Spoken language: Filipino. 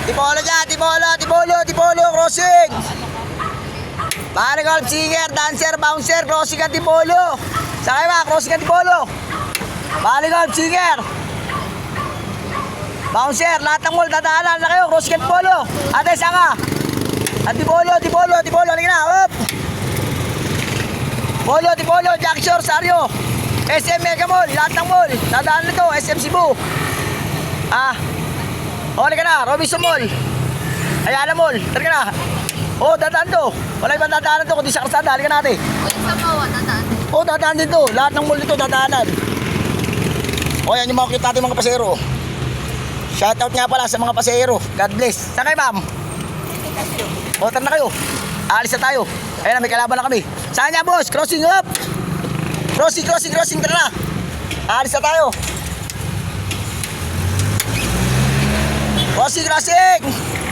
Tipolo dyan, tipolo, crossing. Pare golf, singer, dancer, bouncer, crossing at tipolo. Sakay ba, crossing at tipolo. Pare golf, singer. Bouncer, lahat ng mall, dadaanan na kayo, crossing at tipolo. Ate, saka. At tipolo, halika na, up. Tipolo, Jack Shore, Sario. SM Mega Mall, lahat ng mall. Dadaan na to, SM Cebu. Halika na, Robinson Mall. Ayala Mall, halika na. Dadaan to. Wala ibang dadaanan to, kundi sa kalsada, halika natin. Sa Mawa, dadaan. Dadaan din to. Lahat ng mall dito, dadaanan. Yan yung mga cute natin mga pasero. Shoutout nga pala sa mga pasero. God bless. Saan kayo, ma'am? Tara na kayo. Alis na tayo. Ayun na, may kalaban na kami. Saan niya, boss? Crossing up. Crossing. Tara na. Alis na tayo. Crossing.